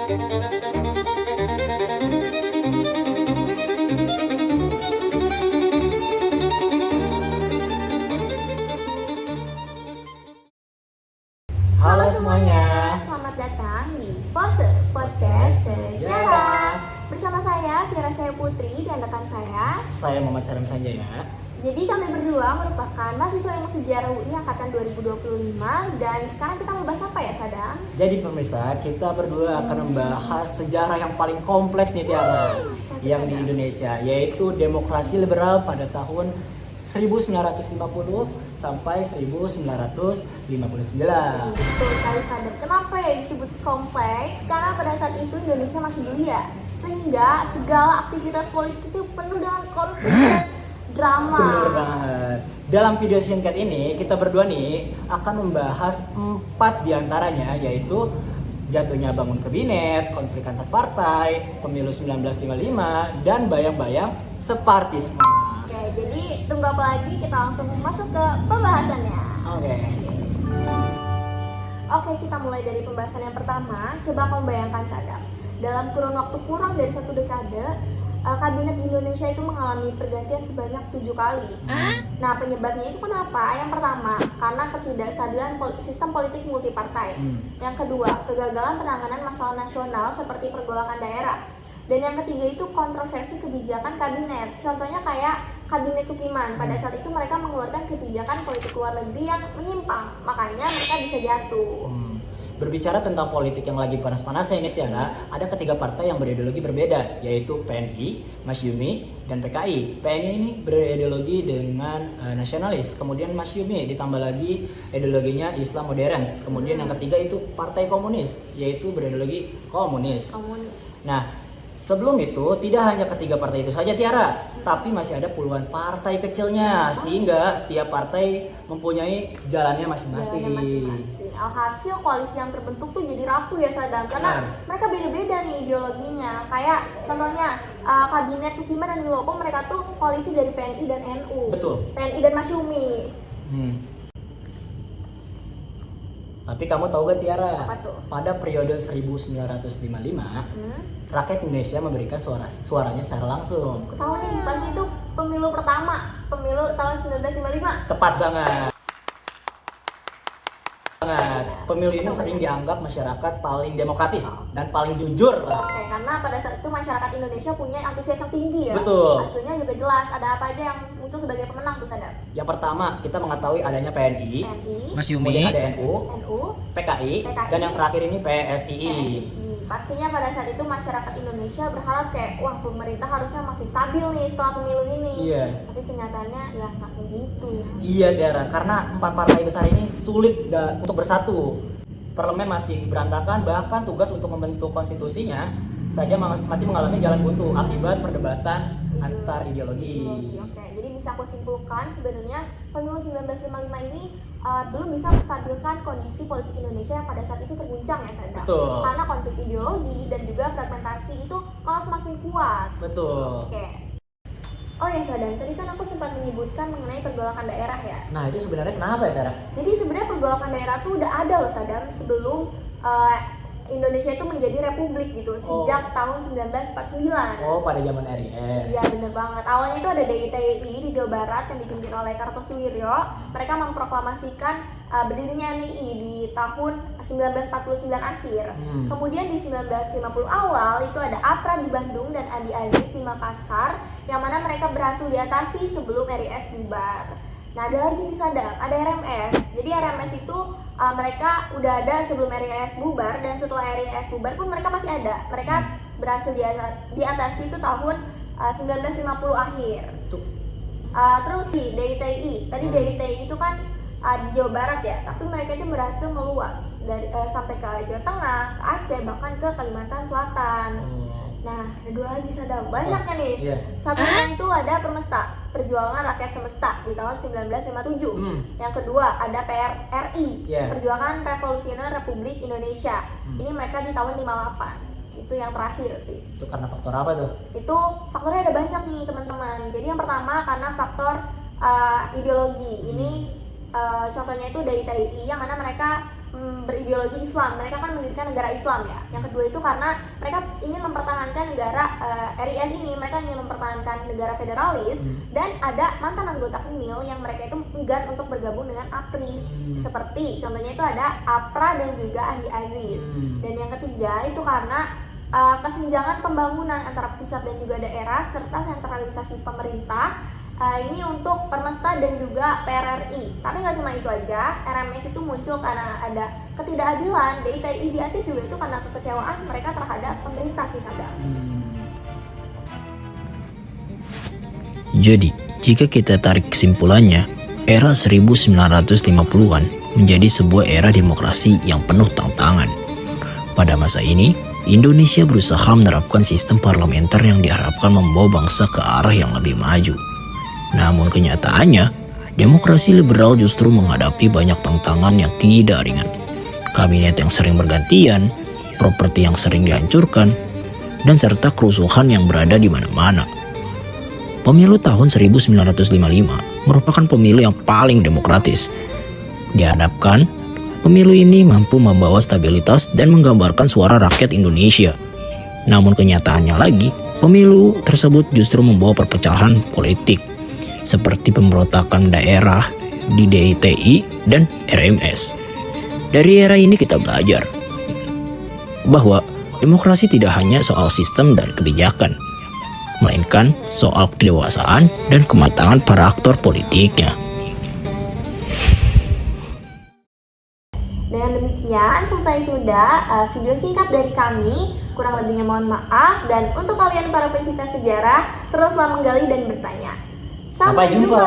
Halo semuanya, selamat datang di Pose Podcast Sejarah. Bersama saya Tiara Saya Putri dan rekan saya Muhammad Sarim Sanjaya. Jadi kami berdua merupakan mahasiswa Ilmu Sejarah UI angkatan 2025 dan sekarang kita mau bahas apa ya, Sadam? Jadi pemirsa, kita berdua akan membahas sejarah yang paling kompleks nih Tiara, yang di Indonesia, yaitu demokrasi liberal pada tahun 1950 sampai 1959. Betul sekali, Sadam. Kenapa ya disebut kompleks? Karena pada saat itu Indonesia masih jaya, sehingga segala aktivitas politik itu penuh dengan konflik dan drama. Bener banget. Dalam video singkat ini, kita berdua nih akan membahas 4 diantaranya, yaitu jatuhnya bangun kabinet, konflik antar partai, pemilu 1955, dan bayang-bayang separtisme. Oke, jadi tunggu apa lagi, kita langsung masuk ke pembahasannya. Oke, kita mulai dari pembahasan yang pertama. Coba kamu bayangkan, Sadam, dalam kurun waktu kurang dari 1 dekade, kabinet di Indonesia itu mengalami pergantian sebanyak 7 kali. Nah, penyebabnya itu kenapa? Yang pertama, karena ketidakstabilan sistem politik multipartai. Yang kedua, kegagalan penanganan masalah nasional seperti pergolakan daerah. Dan yang ketiga itu kontroversi kebijakan kabinet. Contohnya kayak kabinet Cukiman. Pada saat itu mereka mengeluarkan kebijakan politik luar negeri yang menyimpang. Makanya mereka bisa jatuh. Berbicara tentang politik yang lagi panas-panasnya ini Tiara, ada ketiga partai yang berideologi berbeda, yaitu PNI, Masyumi, dan PKI. PNI ini berideologi dengan nasionalis, kemudian Masyumi ditambah lagi ideologinya Islam modern. Kemudian yang ketiga itu Partai Komunis, yaitu berideologi komunis. Nah, sebelum itu tidak hanya ketiga partai itu saja Tiara, tapi masih ada puluhan partai kecilnya, sehingga setiap partai mempunyai jalannya masing-masing. Alhasil koalisi yang terbentuk tuh jadi rapuh ya, Sadam, karena mereka beda-beda nih ideologinya. Kayak contohnya kabinet Cukiman dan Wilopo, mereka tuh koalisi dari PNI dan NU. Betul. PNI dan Masyumi. Tapi kamu tahu gak Tiara? Apa tuh? Pada periode 1955, rakyat Indonesia memberikan suaranya secara langsung. Tahu nih, pasti itu pemilu pertama, pemilu tahun 1955. Tepat banget. Pemilu ini sering dianggap masyarakat paling demokratis dan paling jujur lah. Oke, karena pada saat itu masyarakat Indonesia punya antusias yang tinggi ya. Betul. Hasilnya juga jelas. Ada apa aja yang muncul sebagai pemenang tuh, Sadam? Yang pertama, kita mengetahui adanya PNI, Masyumi, kemudian ada NU, PKI, dan yang terakhir ini PSII. Pastinya pada saat itu masyarakat Indonesia berharap kayak, wah, pemerintah harusnya makin stabil nih setelah pemilu ini. Iya. Tapi kenyataannya ya nggak kayak gitu ya. Iya Tiara, karena 4 partai besar ini sulit untuk bersatu. Parlemen masih berantakan, bahkan tugas untuk membentuk konstitusinya saja masih mengalami jalan buntu akibat perdebatan antar ideologi. Oke, jadi bisa aku simpulkan sebenarnya pemilu 1955 ini belum bisa menstabilkan kondisi politik Indonesia yang pada saat itu terguncang ya, Sadam. Betul. Karena konflik ideologi dan juga fragmentasi itu malah semakin kuat. Betul. Oke. Oh ya, Sadam, tadi kan aku sempat menyebutkan mengenai pergolakan daerah ya. Nah, itu sebenarnya kenapa ya Tiara? Jadi sebenarnya pergolakan daerah tuh udah ada loh, Sadam, sebelum Indonesia itu menjadi republik gitu, sejak tahun 1949. Oh, pada zaman RIS. Iya, bener banget. Awalnya itu ada DITI di Jawa Barat yang dipimpin oleh Kartosuwiryo. Mereka memproklamasikan berdirinya NII di tahun 1949 akhir. Kemudian di 1950 awal itu ada APRA di Bandung dan Adi Aziz di Makassar, yang mana mereka berhasil diatasi sebelum RIS bubar. Nah, ada lagi di Sadam, ada RMS. Jadi RMS itu mereka udah ada sebelum RIS bubar, dan setelah RIS bubar pun mereka masih ada. Mereka berhasil diatasi itu tahun 1950 akhir. Terus sih DITI, tadi DITI itu kan di Jawa Barat ya, tapi mereka itu berhasil meluas dari sampai ke Jawa Tengah, ke Aceh, bahkan ke Kalimantan Selatan. Nah, ada 2 lagi, Sadam, banyaknya nih. Satunya itu ada Permesta, Perjuangan Rakyat Semesta di tahun 1957. Yang kedua ada PRRI, Perjuangan Revolusioner Republik Indonesia. Ini mereka di tahun 58. Itu yang terakhir sih. Itu karena faktor apa tuh? Itu faktornya ada banyak nih, teman-teman. Jadi yang pertama karena faktor ideologi. Ini contohnya itu DITI, yang mana mereka berideologi Islam. Mereka kan mendirikan negara Islam ya. Yang kedua itu karena mereka ingin mempertahankan negara RIS ini, mereka ingin mempertahankan negara federalis. Dan ada mantan anggota Kemil yang mereka itu enggan untuk bergabung dengan APRIS. Seperti contohnya itu ada APRA dan juga Andi Aziz. Dan yang ketiga itu karena kesenjangan pembangunan antara pusat dan juga daerah serta sentralisasi pemerintah. Ini untuk Permesta dan juga PRRI. Tapi nggak cuma itu aja, RMS itu muncul karena ada ketidakadilan. DITI di Aceh juga itu karena kekecewaan mereka terhadap pemerintah sih Sabda. Jadi, jika kita tarik kesimpulannya, era 1950-an menjadi sebuah era demokrasi yang penuh tantangan. Pada masa ini, Indonesia berusaha menerapkan sistem parlementer yang diharapkan membawa bangsa ke arah yang lebih maju. Namun kenyataannya, demokrasi liberal justru menghadapi banyak tantangan yang tidak ringan. Kabinet yang sering bergantian, properti yang sering dihancurkan, dan serta kerusuhan yang berada di mana-mana. Pemilu tahun 1955 merupakan pemilu yang paling demokratis. Diharapkan, pemilu ini mampu membawa stabilitas dan menggambarkan suara rakyat Indonesia. Namun kenyataannya lagi, pemilu tersebut justru membawa perpecahan politik, seperti pemberontakan daerah di DITI dan RMS. Dari era ini kita belajar bahwa demokrasi tidak hanya soal sistem dan kebijakan, melainkan soal kedewasaan dan kematangan para aktor politiknya. Dengan demikian selesai sudah video singkat dari kami. Kurang lebihnya mohon maaf. Dan untuk kalian para pencinta sejarah, teruslah menggali dan bertanya. Sampai jumpa.